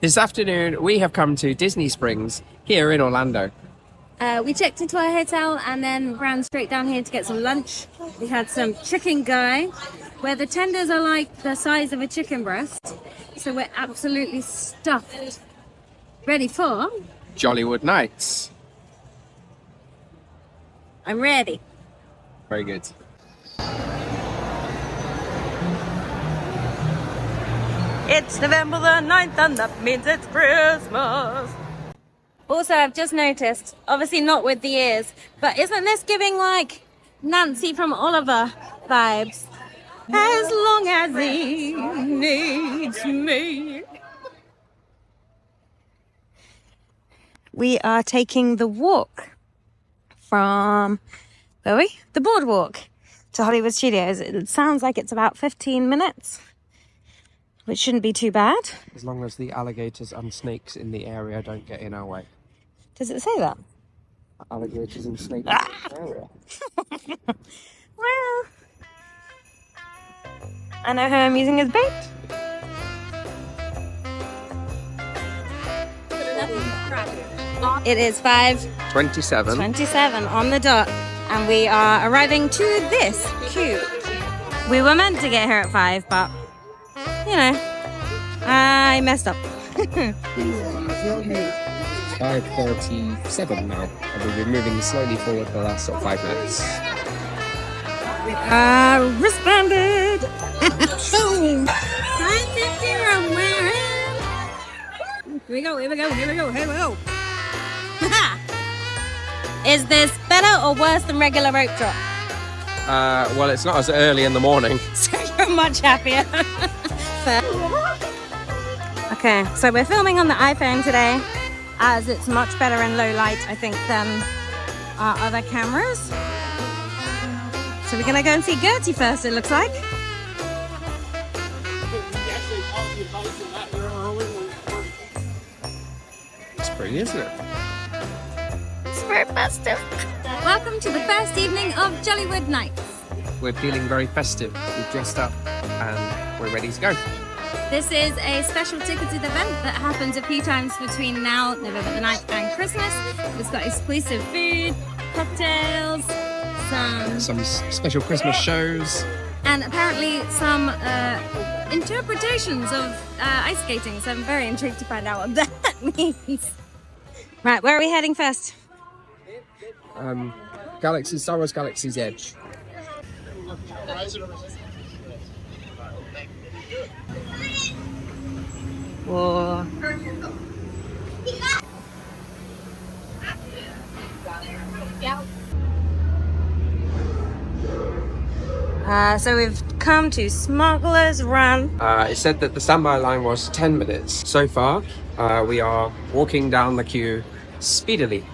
This afternoon, we have come to Disney Springs here in Orlando. We checked into our hotel and then ran straight down here to get some lunch. We had some chicken guy, where the tenders are like the size of a chicken breast. So we're absolutely stuffed. Ready for? Jollywood Nights. I'm ready. Very good. It's November the 9th and that means it's Christmas. Also, I've just noticed, obviously not with the ears, but isn't this giving like Nancy from Oliver vibes? As long as he needs me. We are taking the walk from, where are we? The BoardWalk to Hollywood Studios. It sounds like it's about 15 minutes, which shouldn't be too bad. As long as the alligators and snakes in the area don't get in our way. Does it say that? Alligators and snakes in the area. Well, I know who I'm using as bait. It is 5:27 on the dot, and we are arriving to this queue. We were meant to get here at 5, but you know, I messed up. 5:37 now, and we've been moving slowly forward for the last sort of 5 minutes. We are wristbanded. Here we go, here we go, here we go, here we go. Is this better or worse than regular rope drop? Well, it's not as early in the morning. So you're much happier. Okay, so we're filming on the iPhone today, as it's much better in low light, I think, than our other cameras. So we're gonna go and see Gertie first, it looks like. It's pretty, isn't it? It's very festive. Welcome to the first evening of Jollywood Nights. We're feeling very festive. We've dressed up and we're ready to go. This is a special ticketed event that happens a few times between now, November the 9th, and Christmas. It's got exclusive food, cocktails, some special Christmas shows, and apparently some interpretations of ice skating. So I'm very intrigued to find out what that means. Right, where are we heading first? Star Wars Galaxy's Edge. Whoa. So we've come to Smugglers Run. It said that the standby line was 10 minutes. So far, we are walking down the queue speedily.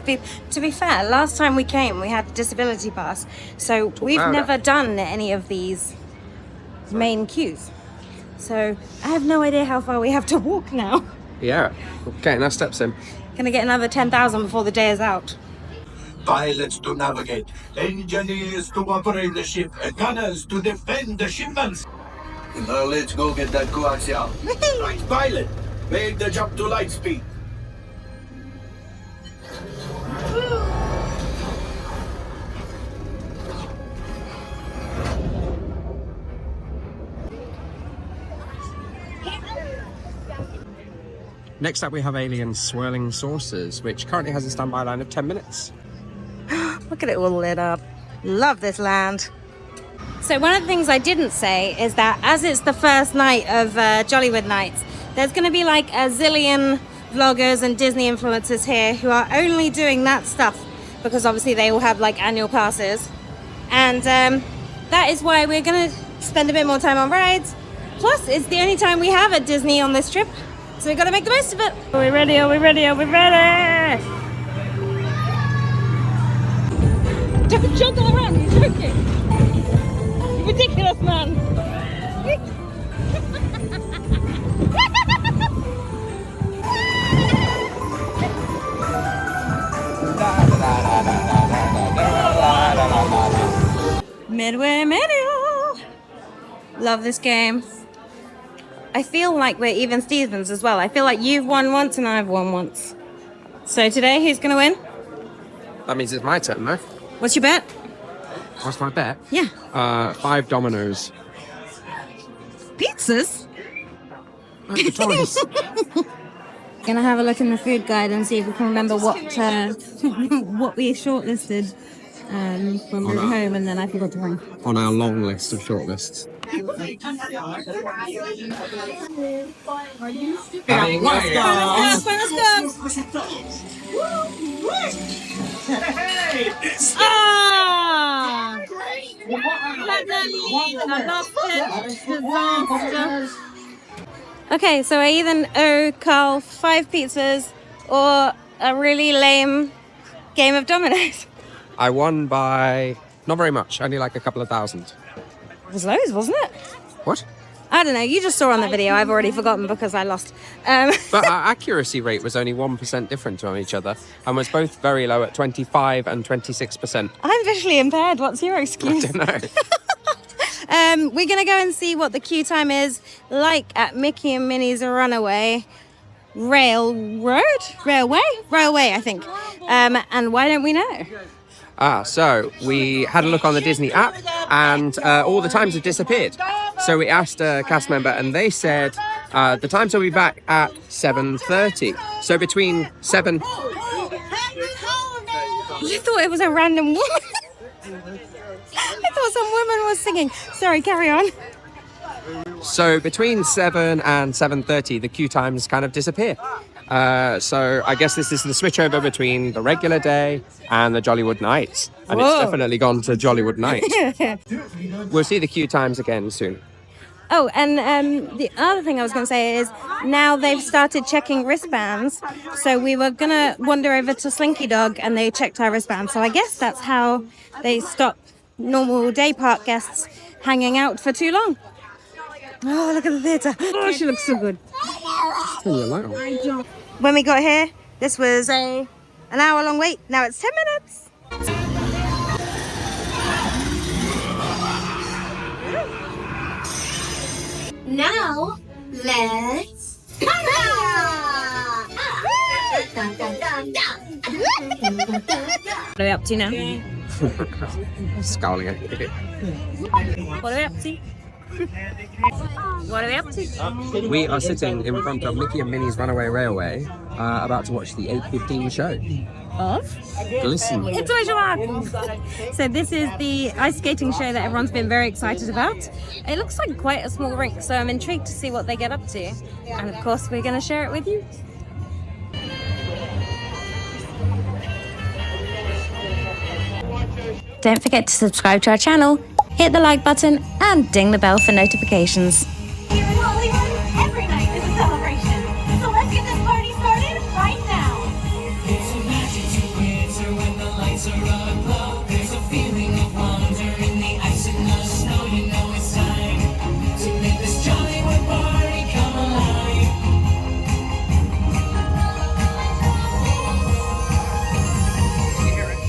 To be fair, last time we came, we had a disability pass, so we've never done any of these main queues. So I have no idea how far we have to walk now. Yeah, getting our steps in. Gonna get another 10,000 before the day is out. Pilots to navigate, engineers to operate the ship, and gunners to defend the shipments. Now let's go get that coaxial. Right, pilot, make the jump to light speed. Next up, we have Alien Swirling Saucers, which currently has a standby line of 10 minutes. Look at it all lit up. Love this land. So one of the things I didn't say is that as it's the first night of Jollywood Nights, there's going to be like a zillion vloggers and Disney influencers here who are only doing that stuff because obviously they all have like annual passes. And that is why we're going to spend a bit more time on rides. Plus, it's the only time we have at Disney on this trip. So we've got to make the most of it. Are we ready? Are we ready? Are we ready? Don't juggle around, you're joking. You're ridiculous, man. Midway Mania. Love this game. I feel like we're even Stevens as well. I feel like you've won once and I've won once. So today, who's going to win? That means it's my turn, no? What's your bet? What's my bet? Yeah. 5 Dominoes. Pizzas? The choice. Gonna have a look in the food guide and see if we can remember what what we shortlisted when we were home, and then I forgot to bring. On our long list of shortlists. Okay, so I either owe Carl 5 pizzas or a really lame game of dominoes. I won by not very much, only like a couple of thousand. It was loads, wasn't it? What? I don't know, you just saw on the video. I've already forgotten because I lost. But our accuracy rate was only 1% different from each other and was both very low at 25 and 26%. I'm visually impaired. What's your excuse? I don't know. We're going to go and see what the queue time is like at Mickey and Minnie's Runaway Railway, I think. And why don't we know? So we had a look on the Disney app and all the times have disappeared. So we asked a cast member and they said the times will be back at 7:30. So between 7... You thought it was a random woman. I thought some woman was singing. Sorry, carry on. So between 7 and 7:30, the queue times kind of disappear. So I guess this is the switchover between the regular day and the Jollywood Nights. And It's definitely gone to Jollywood Nights. We'll see the queue times again soon. Oh, and the other thing I was going to say is now they've started checking wristbands. So we were going to wander over to Slinky Dog and they checked our wristbands. So I guess that's how they stop normal day park guests hanging out for too long. Oh, look at the theatre. Oh, she looks so good. Turn your light on. When we got here, this was an hour-long wait. Now it's 10 minutes. Now, let's... What are we up to now? Scowling at you. What are we up to? What are we up to? We are sitting in front of Mickey and Minnie's Runaway Railway, about to watch the 8:15 show. Of? Glisten. It's Toy Story. So this is the ice skating show that everyone's been very excited about. It looks like quite a small rink, so I'm intrigued to see what they get up to. And of course, we're going to share it with you. Don't forget to subscribe to our channel, hit the like button, and ding the bell for notifications. Here in Hollywood, every night is a celebration. So let's get this party started right now. It's a magic to winter when the lights are aglow. There's a feeling of wonder in the ice and the snow. You know it's time to make this Jollywood party come alive.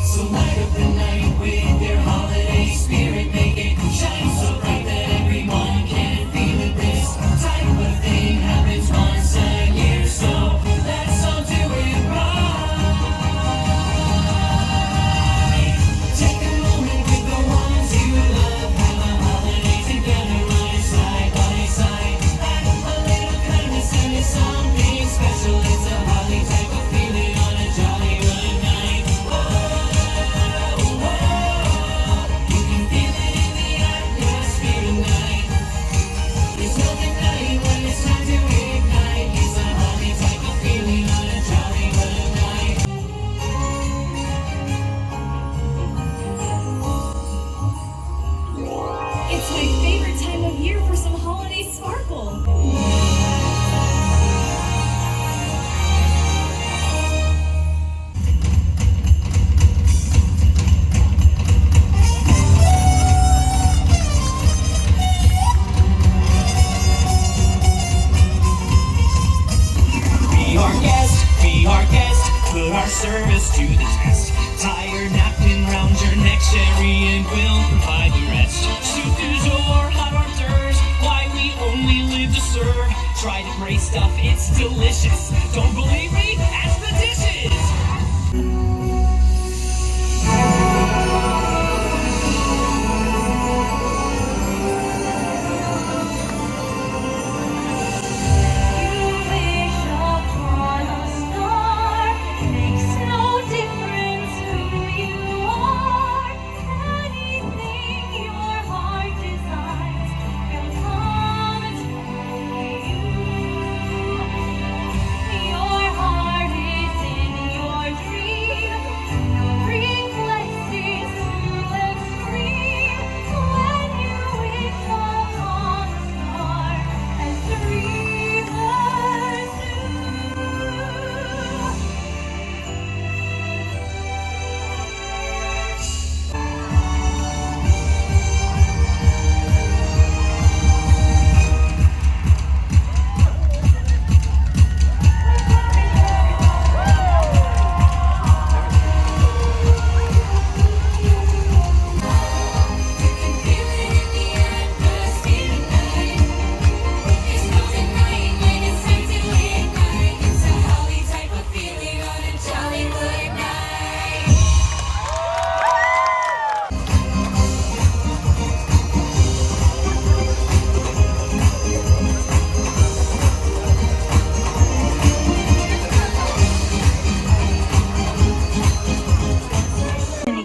So light up the night with your holiday spirit. Make it shine so bright that everyone can feel it. This type of thing happens once a year, so let's all do it right. Take a moment with the ones you love. Have a holiday together, right side by side. Add a little kindness and it's something special. It's a holly type of feeling on a Jollywood night. Whoa, whoa, you can feel it in the atmosphere tonight. There's no denying when it's time to ignite. It's a holly type of feeling on a Jollywood night. It's my favorite time of year for some holiday sparkle. Be our guest, put our service to the test. Tie your napkin round your neck, Sherry, and we'll provide the rest. Soup, or hot hors d'oeuvres, why we only live to serve. Try to braise stuff, it's delicious. Don't believe me? Ask the dishes.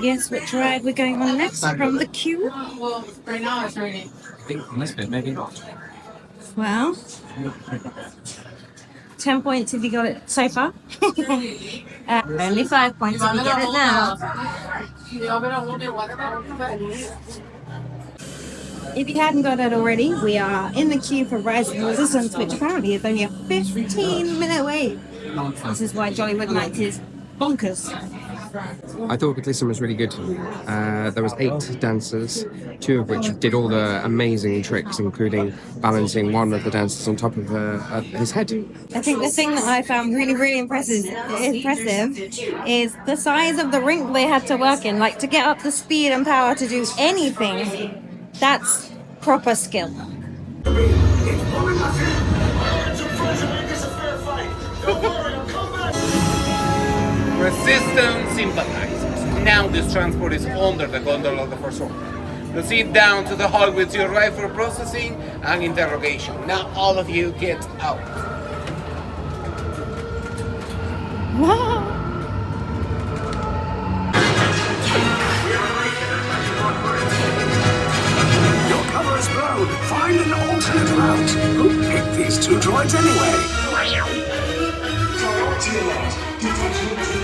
Guess which ride we're going on next from the queue? I think this bit, maybe not. Well, 10 points if you got it so far. Only 5 points if you get it now. If you hadn't got it already, we are in the queue for Rise of Resistance, which apparently is only a 15-minute wait. This is why Jollywood Nights is bonkers. I thought Glisten was really good. There was 8 dancers, 2 of which did all the amazing tricks, including balancing one of the dancers on top of his head. I think the thing that I found really impressive is the size of the rink they had to work in. Like, to get up the speed and power to do anything, that's proper skill. Resistance sympathizers. Now this transport is under the gondola of the First Order. Proceed down to the hall with your right for processing and interrogation. Now all of you get out. Your cover is blown. Find an alternate route. Who picked these 2 droids anyway? Direct to your left. Detention must be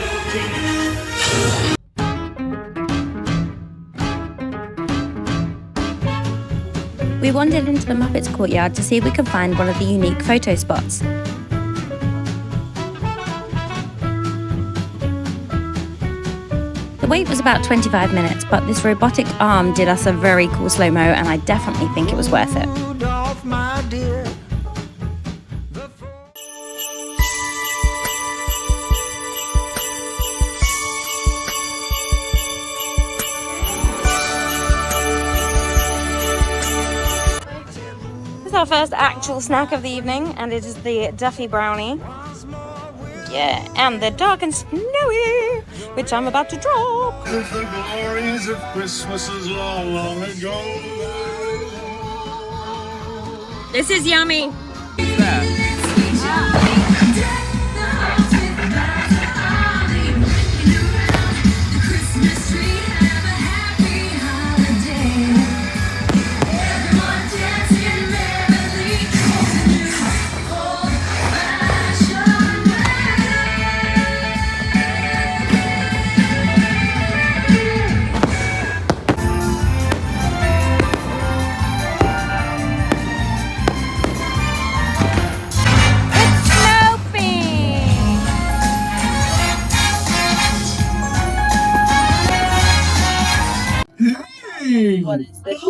We wandered into the Muppets Courtyard to see if we could find one of the unique photo spots. The wait was about 25 minutes, but this robotic arm did us a very cool slow-mo, and I definitely think it was worth it. This is our first actual snack of the evening, and it is the Duffy Brownie. Yeah, and the dark and snowy, which I'm about to drop. With the glories of Christmases long, long ago. This is yummy. What is this?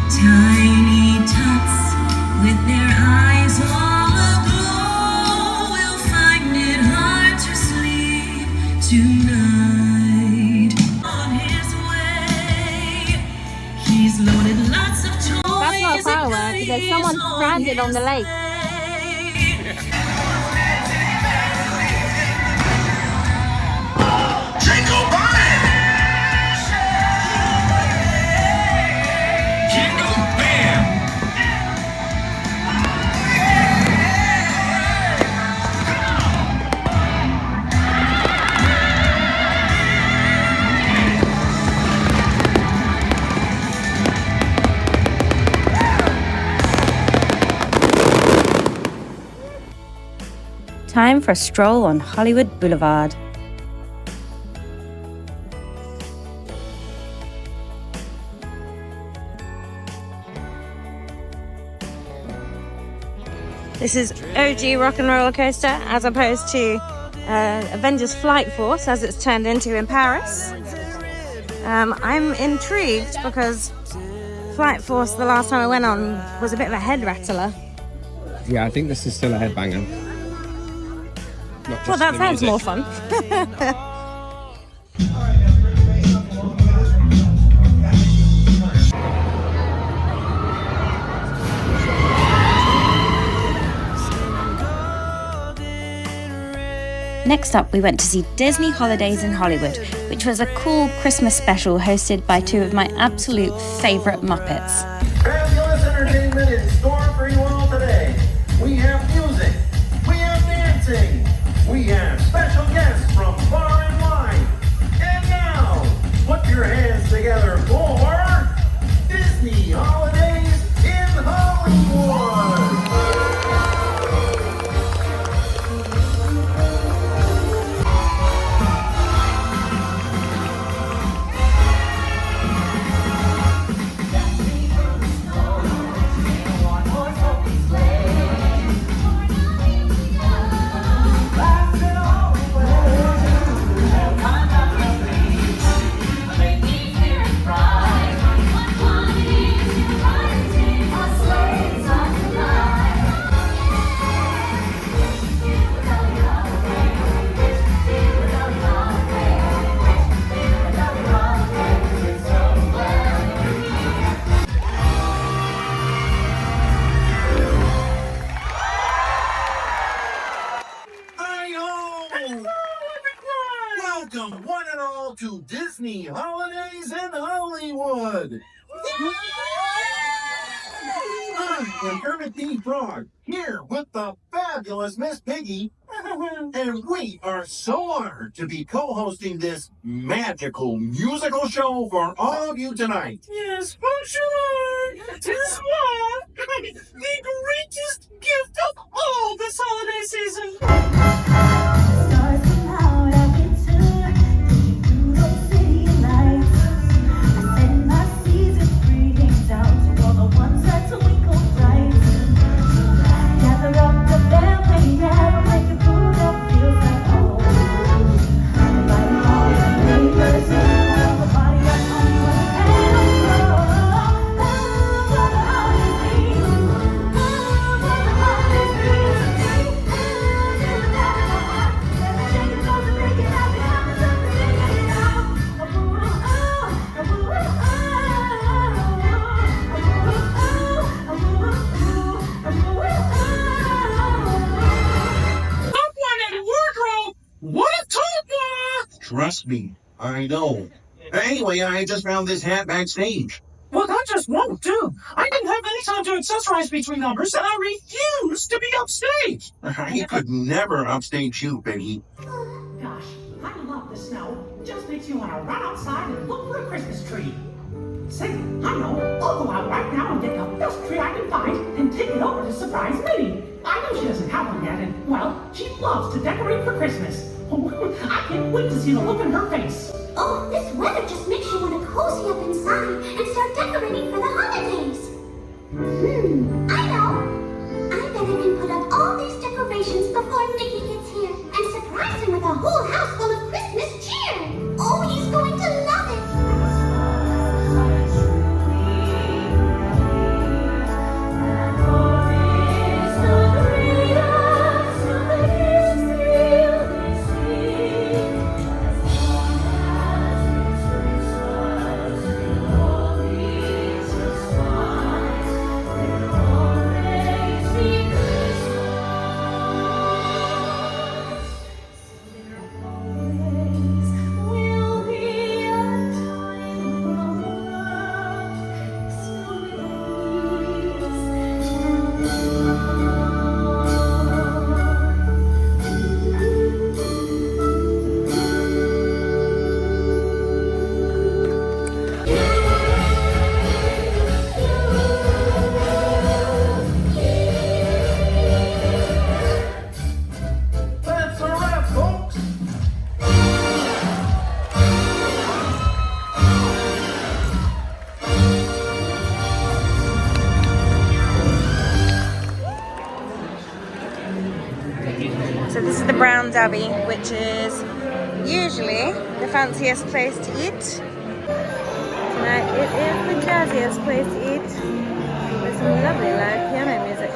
Tiny tots with their eyes all aglow will find it hard to sleep tonight. On his way, he's loaded lots of toys. That's not a firework. There's someone stranded on the lake. Jingle bang! Jingle bam! Time for a stroll on Hollywood Boulevard. This is OG Rock and Roller Coaster as opposed to Avengers Flight Force as it's turned into in Paris. I'm intrigued because Flight Force the last time I went on was a bit of a head rattler. Yeah, I think this is still a headbanger. Well, that sounds more fun. Next up, we went to see Disney Holidays in Hollywood, which was a cool Christmas special hosted by two of my absolute favourite Muppets. Fabulous entertainment in store for you all today. We have music, we have dancing, we have special guests from far and wide. And now, put your hands together for Disney Holidays in Hollywood. Welcome, one and all, to Disney Holidays in Hollywood. I'm Kermit the Frog, here with the fabulous Miss Piggy, and we are so honored to be co-hosting this magical musical show for all of you tonight. Yes, for sure. Tis what the greatest gift of all this holiday season. Trust me, I know. Anyway, I just found this hat backstage. Well, that just won't do. I didn't have any time to accessorize between numbers, and I refuse to be upstage. I could never upstage you, Piggy. Gosh, I love the snow. Just makes you want to run outside and look for a Christmas tree. Say, I know. I'll go out right now and get the best tree I can find and take it over to surprise Minnie. I know she doesn't have one yet, and, well, she loves to decorate for Christmas. I can't wait to see the look in her face. Oh, this weather just makes you want to cozy up inside and start decorating for the holidays. I know. I bet I can put up all these decorations before Mickey gets here and surprise him with a whole house full of Christmas cheer. Oh, he's going to love it. Brown Derby, which is usually the fanciest place to eat. Tonight it is the jazziest place to eat with some lovely live piano music.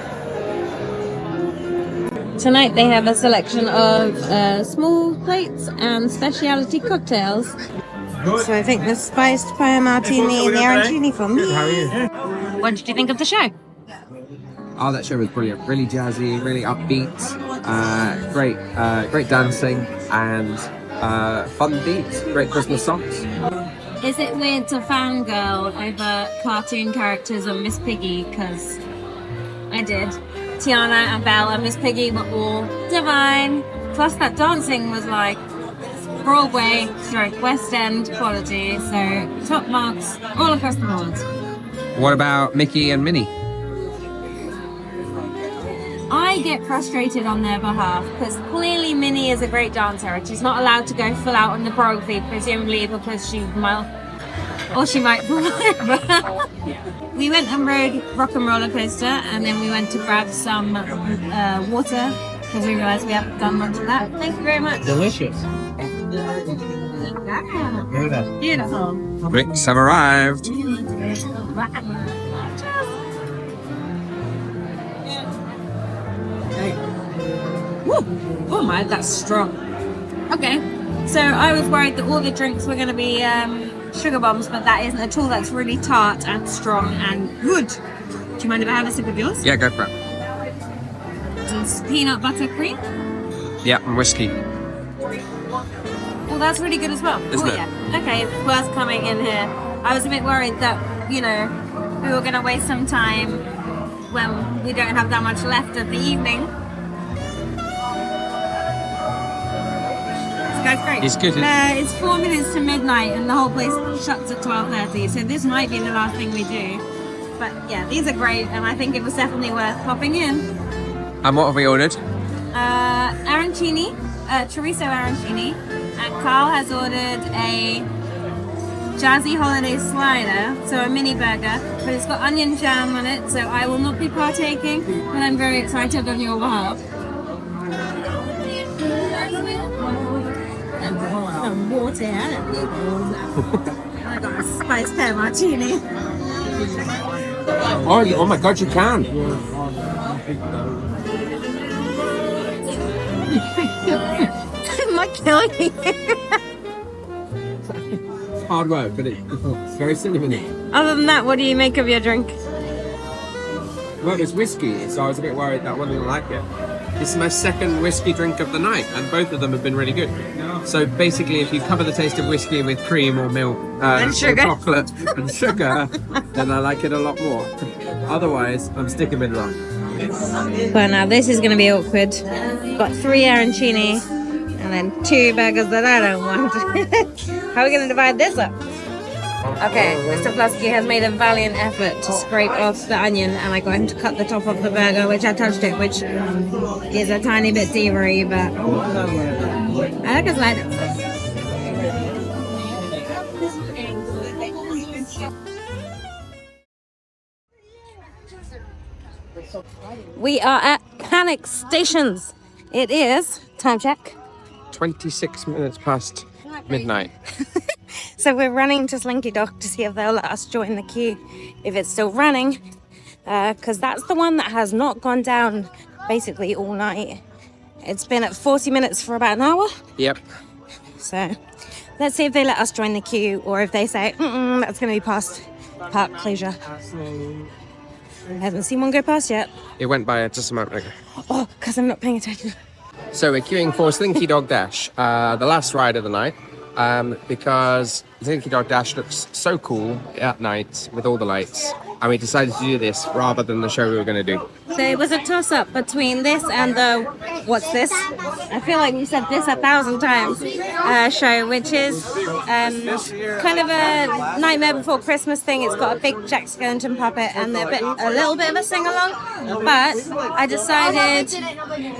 Tonight they have a selection of small plates and specialty cocktails. So I think the spiced pie martini and the arancini for me. How are you? What did you think of the show? Oh, that show was brilliant. Really jazzy, really upbeat. Great dancing and fun beats. Great Christmas songs. Is it weird to fangirl over cartoon characters and Miss Piggy? Because I did. Tiana and Belle and Miss Piggy were all divine. Plus that dancing was like Broadway / West End quality. So top marks all across the board. What about Mickey and Minnie? I get frustrated on their behalf because clearly Minnie is a great dancer and she's not allowed to go full out on the choreography, presumably because she might fall over. We went and rode Rock and Roller Coaster and then we went to grab some water because we realised we haven't done much of that. Thank you very much. Delicious. Beautiful. Brits have arrived. Woo. Oh my, that's strong. Okay, so I was worried that all the drinks were going to be sugar bombs, but that isn't at all. That's really tart and strong and good. Do you mind if I have a sip of yours? Yeah, go for it. It's peanut butter cream. Yeah, and whiskey. Well, that's really good as well. Isn't it? Yeah. Okay, it's worth coming in here. I was a bit worried that, you know, we were going to waste some time when we don't have that much left of the evening. This guy's great. He's good. It's 4 minutes to midnight and the whole place shuts at 12:30, so this might be the last thing we do. But yeah, these are great and I think it was definitely worth popping in. And what have we ordered? Arancini, chorizo arancini, and Carl has ordered a Jazzy Holidays slider, so a mini burger, but it's got onion jam on it, so I will not be partaking, but I'm very excited on your behalf. Some water, I got a spiced pear martini. Oh my god, you can. Am I killing you? It's hard work, but it's very cinnamony. Other than that, what do you make of your drink? Well, it's whiskey, so I was a bit worried that I wasn't going to like it. This is my second whiskey drink of the night, and both of them have been really good. So basically, if you cover the taste of whiskey with cream or milk, And sugar. or chocolate and sugar, then I like it a lot more. Otherwise, I'm sticking with rum. Well, now this is going to be awkward. Got 3 arancini and then 2 burgers that I don't want. How are we going to divide this up? Okay, Mr. Fluskey has made a valiant effort to scrape off the onion, and I got him to cut the top off the burger, which I touched it, which is a tiny bit thievery, but I like his light. We are at Panic Stations. It is, time check, 26 minutes past midnight. so we're running to Slinky Dog to see if they'll let us join the queue if it's still running, because that's the one that has not gone down basically all night. It's been at 40 minutes for about an hour. Yep. So let's see if they let us join the queue, or if they say, that's going to be past park closure. I haven't seen one go past yet. It went by just a moment ago. Oh, because I'm not paying attention. So we're queuing for Slinky Dog Dash, the last ride of the night, because Slinky Dog Dash looks so cool at night with all the lights, and we decided to do this rather than the show we were going to do. So it was a toss-up between this and the, what's this? I feel like we said this 1,000 times, show, which is kind of a Nightmare Before Christmas thing. It's got a big Jack Skellington puppet and a little bit of a sing-along. But I decided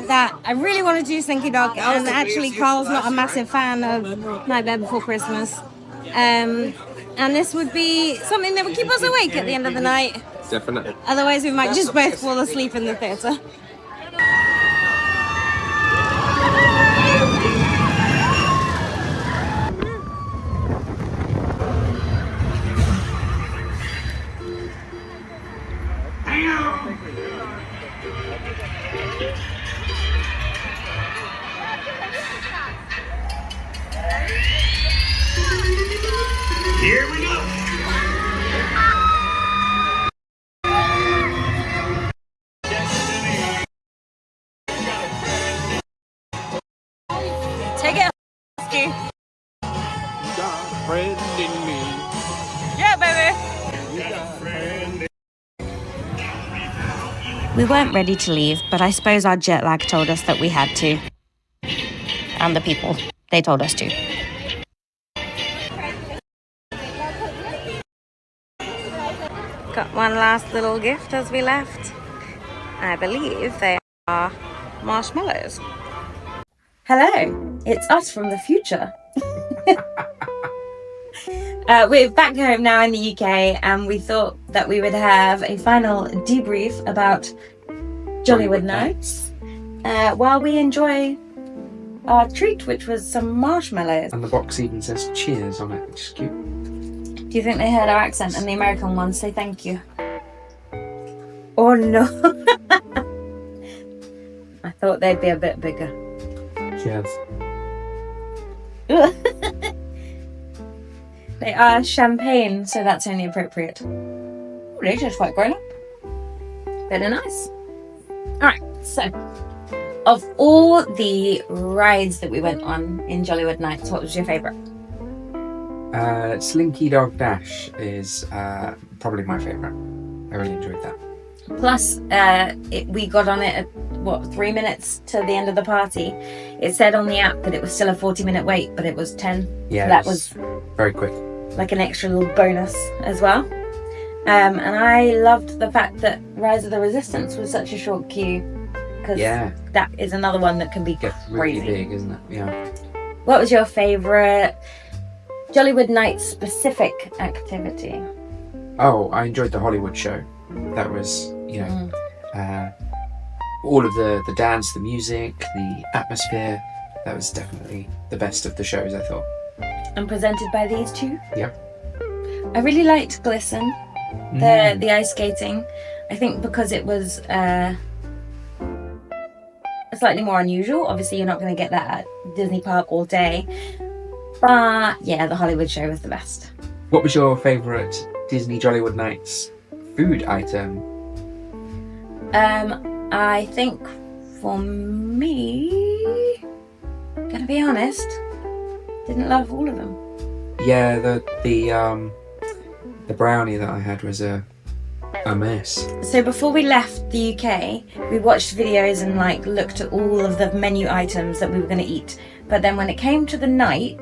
that I really want to do Slinky Dog, and actually Carl's not a massive fan of Nightmare Before Christmas. And this would be something that would keep us awake at the end of the night. Definitely. Otherwise, we might just both fall asleep in the theatre. Here we go. Take it, Fluskey. Got a friend in me. Yeah, baby. We weren't ready to leave, but I suppose our jet lag told us that we had to. And the people, they told us to. Got one last little gift as we left. I believe they are marshmallows. Hello, it's us from the future. We're back home now in the UK, and we thought that we would have a final debrief about Jollywood Nights while we enjoy our treat, which was some marshmallows. And the box even says cheers on it, which is cute. Do you think they heard our accent and the American ones say thank you? Oh no. I thought they'd be a bit bigger. Cheers. They are champagne, so that's only appropriate. Ooh, they taste quite grown up. Very nice. Alright, so of all the rides that we went on in Jollywood Nights, what was your favourite? Slinky Dog Dash is probably my favourite. I really enjoyed that. Plus, we got on it at, 3 minutes to the end of the party. It said on the app that it was still a 40-minute wait, but it was 10. Yeah, so that was very quick. Like an extra little bonus as well. And I loved the fact that Rise of the Resistance was such a short queue, because that is another one that can be Really crazy. big, isn't it? Yeah. What was your favourite Jollywood Nights specific activity? Oh, I enjoyed the Hollywood show. That was, all of the dance, the music, the atmosphere. That was definitely the best of the shows, I thought. And presented by these two? Yeah. I really liked Glisten, the ice skating. I think because it was slightly more unusual. Obviously, you're not going to get that at Disney Park all day. But yeah, the Hollywood show was the best. What was your favourite Disney Jollywood Nights food item? I think for me, gonna be honest, didn't love all of them. Yeah, the brownie that I had was a mess. So before we left the UK, we watched videos and looked at all of the menu items that we were going to eat. But then when it came to the night,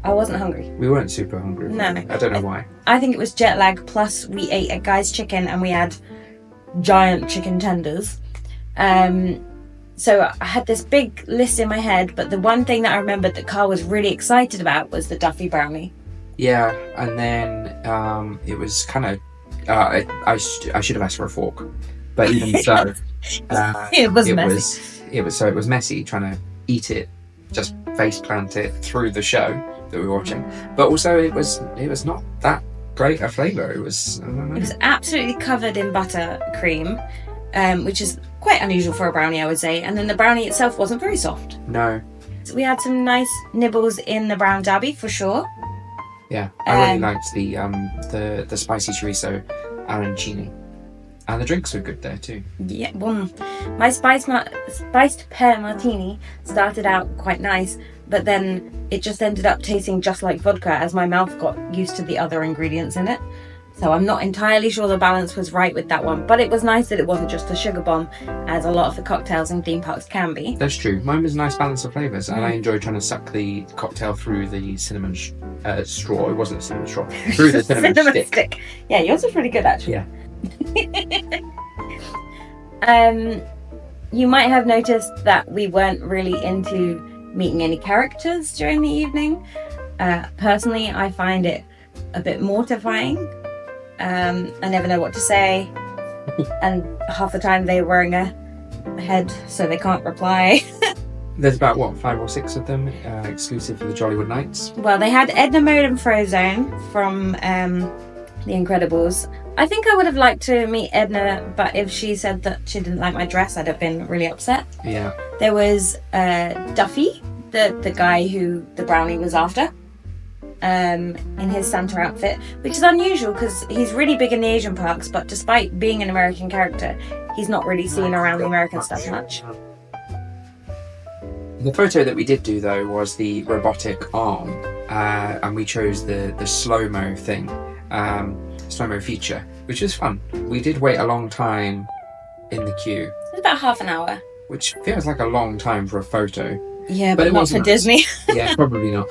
I wasn't hungry. We weren't super hungry. No. I don't know why. I think it was jet lag, plus we ate a guy's chicken and we had giant chicken tenders. So I had this big list in my head, but the one thing that I remembered that Carl was really excited about was the Duffy brownie. Yeah, and then it was kind of... I should have asked for a fork, but even so... it was messy. It was messy trying to eat it, just face plant it through the show that we were watching. But also it was not that great a flavour. It was, I don't know. It was absolutely covered in buttercream, which is quite unusual for a brownie, I would say. And then the brownie itself wasn't very soft. No. So we had some nice nibbles in the brown derby for sure. Yeah, I really liked the spicy chorizo arancini. And the drinks were good there too. Yeah, my spiced pear martini started out quite nice, but then it just ended up tasting just like vodka as my mouth got used to the other ingredients in it. So I'm not entirely sure the balance was right with that one, but it was nice that it wasn't just a sugar bomb, as a lot of the cocktails in theme parks can be. That's true. Mine was a nice balance of flavours, and I enjoyed trying to suck the cocktail through the cinnamon straw. It wasn't a cinnamon straw. Through the cinnamon stick. Yeah, yours was pretty good actually. Yeah. You might have noticed that we weren't really into meeting any characters during the evening. Personally, I find it a bit mortifying. I never know what to say, and half the time they're wearing a head, so they can't reply. There's about 5 or 6 of them, exclusive for the Jollywood Nights. Well, they had Edna Mode and Frozone from The Incredibles, I think I would have liked to meet Edna, but if she said that she didn't like my dress, I'd have been really upset. Yeah. There was Duffy, the guy who the Brownie was after, in his Santa outfit, which is unusual because he's really big in the Asian parks, but despite being an American character, he's not really seen around the American stuff much. The photo that we did do though was the robotic arm, and we chose the slow-mo thing, slow-mo feature, which was fun. We did wait a long time in the queue. It was about half an hour. Which feels like a long time for a photo. Yeah, but but it not wasn't for Disney. Yeah, probably not.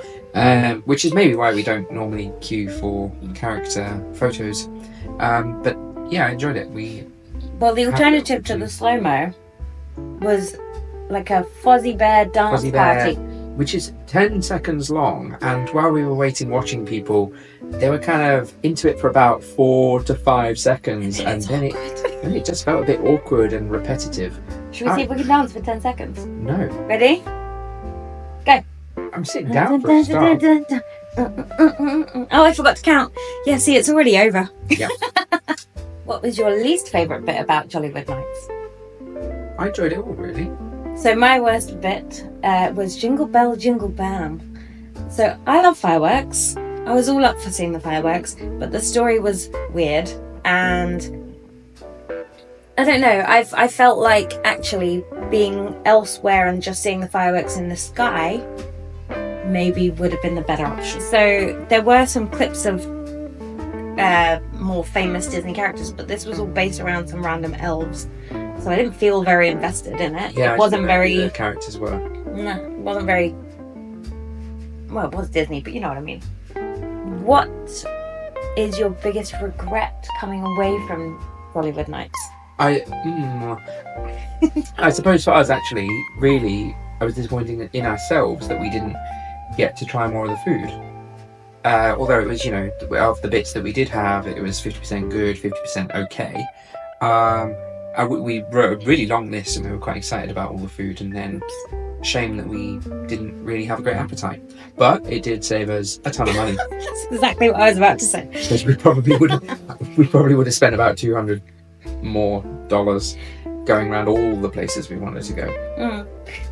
Which is maybe why we don't normally queue for character photos. But yeah, I enjoyed it. Well, the alternative to the slow-mo was like a Fuzzy Bear dance party. Which is 10 seconds long, and while we were waiting, watching people, they were kind of into it for about 4 to 5 seconds, and then it just felt a bit awkward and repetitive. Should we see if we can dance for 10 seconds? No. Ready? Go. I'm sitting down for a start. Oh, I forgot to count. Yeah, see, it's already over. Yeah. What was your least favourite bit about Jollywood Nights? I enjoyed it all, really. So my worst bit was Jingle Bell, Jingle Bam. So I love fireworks. I was all up for seeing the fireworks, but the story was weird, and I don't know, I felt like actually being elsewhere and just seeing the fireworks in the sky maybe would have been the better option. So there were some clips of more famous Disney characters, but this was all based around some random elves. So I didn't feel very invested in it. Yeah, it wasn't very... the characters were. No, it wasn't very... Well, it was Disney, but you know what I mean. What is your biggest regret coming away from Jollywood Nights? I suppose for us, actually, really, I was disappointed in ourselves that we didn't get to try more of the food. Although it was, of the bits that we did have, it was 50% good, 50% okay. We wrote a really long list and we were quite excited about all the food, and then shame that we didn't really have a great appetite. But it did save us a ton of money. That's exactly what I was about to say. Because we probably would have spent about $200 more going around all the places we wanted to go.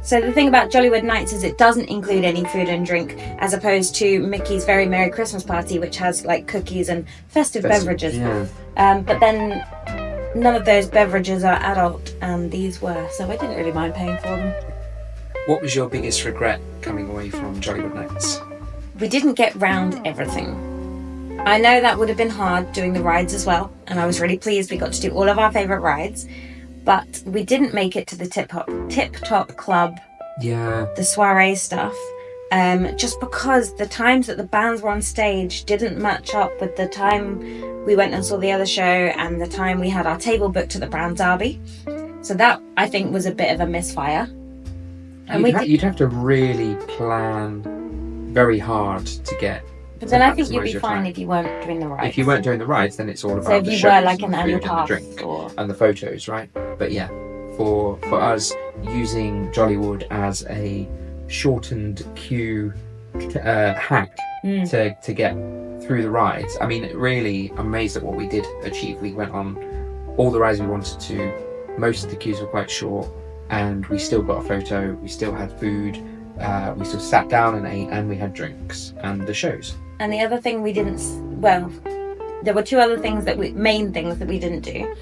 So the thing about Jollywood Nights is it doesn't include any food and drink, as opposed to Mickey's Very Merry Christmas Party, which has like cookies and festive beverages. Yeah. But then none of those beverages are adult, and these were, so I didn't really mind paying for them. What was your biggest regret coming away from Jollywood Nights? We didn't get round everything. I know that would have been hard doing the rides as well, and I was really pleased we got to do all of our favourite rides, but we didn't make it to the Tip Top Club, the soiree stuff, just because the times that the bands were on stage didn't match up with the time we went and saw the other show and the time we had our table booked to the Brown Derby. So that, I think, was a bit of a misfire. And you'd have to really plan very hard to get. But then I think you'd be fine if you weren't doing the rides. If you weren't doing the rides, then it's all about so if the you shows were like and an the annual food and the pass drink or... and the photos, right? But yeah, for us, using Jollywood as a shortened queue hack to get through the rides. I mean, really amazed at what we did achieve. We went on all the rides we wanted to. Most of the queues were quite short, and we still got a photo. We still had food. We still sat down and ate, and we had drinks and the shows. And the other thing we didn't, well, there were two other things main things that we didn't do.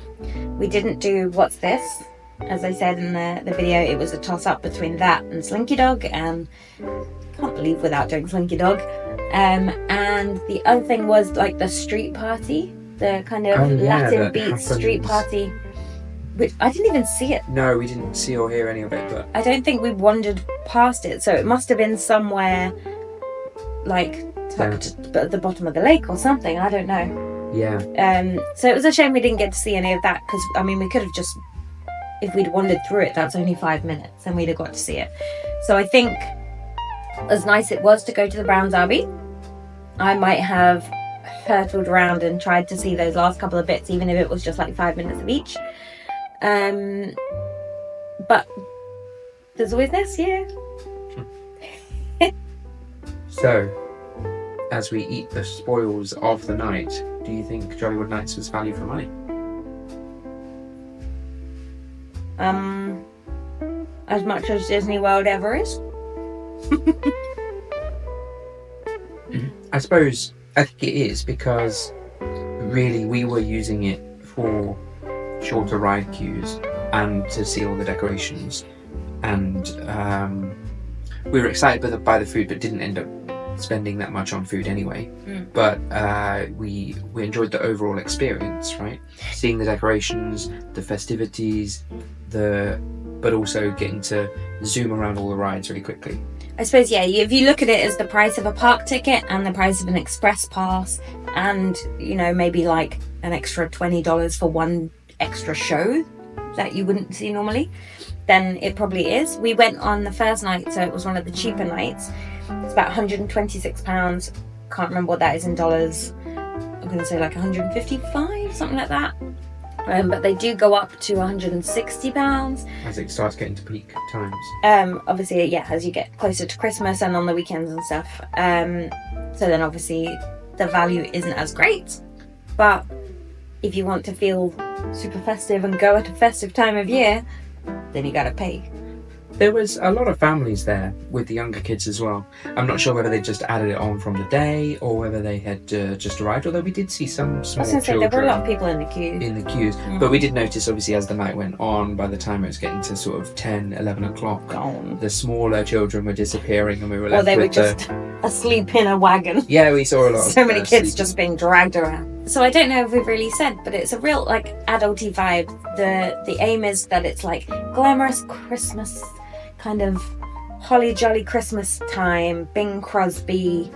We didn't do What's This? As I said in the video, it was a toss-up between that and Slinky Dog, and can't leave without doing Slinky Dog. And the other thing was like the street party, the kind of Latin beat street party, which I didn't even see it. No, we didn't see or hear any of it, but I don't think we wandered past it, so it must have been somewhere like tucked at the bottom of the lake or something. I don't know. Yeah. So it was a shame we didn't get to see any of that, because I mean we could have just, if we'd wandered through it, that's only 5 minutes and we'd have got to see it. So I think as nice it was to go to the Brown Derby, I might have hurtled around and tried to see those last couple of bits, even if it was just like 5 minutes of each. But there's always this, yeah. So, as we eat the spoils of the night, do you think Jollywood Nights was value for money? As much as Disney World ever is. I suppose I think it is, because really we were using it for shorter ride queues and to see all the decorations, and we were excited by the food, but didn't end up spending that much on food anyway. But we enjoyed the overall experience, right? Seeing the decorations, the festivities, but also getting to zoom around all the rides really quickly. I suppose, yeah, if you look at it as the price of a park ticket and the price of an express pass, and, you know, maybe like an extra $20 for one extra show that you wouldn't see normally, then it probably is. We went on the first night, so it was one of the cheaper nights. It's about £126. Can't remember what that is in dollars. I'm going to say like 155, something like that. But they do go up to £160 as it starts getting to peak times. Obviously, yeah, as you get closer to Christmas and on the weekends and stuff. So then obviously the value isn't as great. But if you want to feel super festive and go at a festive time of year, then you gotta pay. There was a lot of families there with the younger kids as well. I'm not sure whether they just added it on from the day or whether they had just arrived, although we did see some small I was going to say, children there were a lot of people in the queue. But we did notice, obviously, as the night went on, by the time it was getting to sort of 10, 11 o'clock, the smaller children were disappearing and we were left Or they were with just asleep in a wagon. Yeah, we saw a lot of so many kids sleeping. just being dragged around. So I don't know if we've really said, but it's a real like adulty vibe. The aim is that it's like glamorous Christmas, kind of holly jolly Christmas time, Bing Crosby,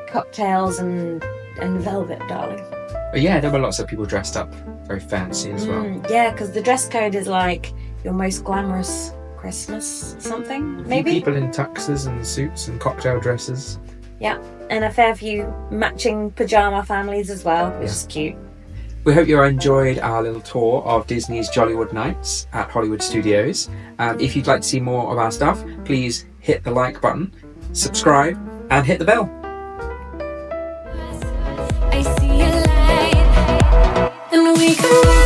cocktails and velvet, darling. But yeah, there were lots of people dressed up very fancy as well. Yeah, because the dress code is like your most glamorous Christmas something, maybe? People in tuxes and suits and cocktail dresses. Yeah, and a fair few matching pyjama families as well, which is cute. We hope you enjoyed our little tour of Disney's Jollywood Nights at Hollywood Studios. If you'd like to see more of our stuff, please hit the like button, subscribe, and hit the bell. I see a light, and we can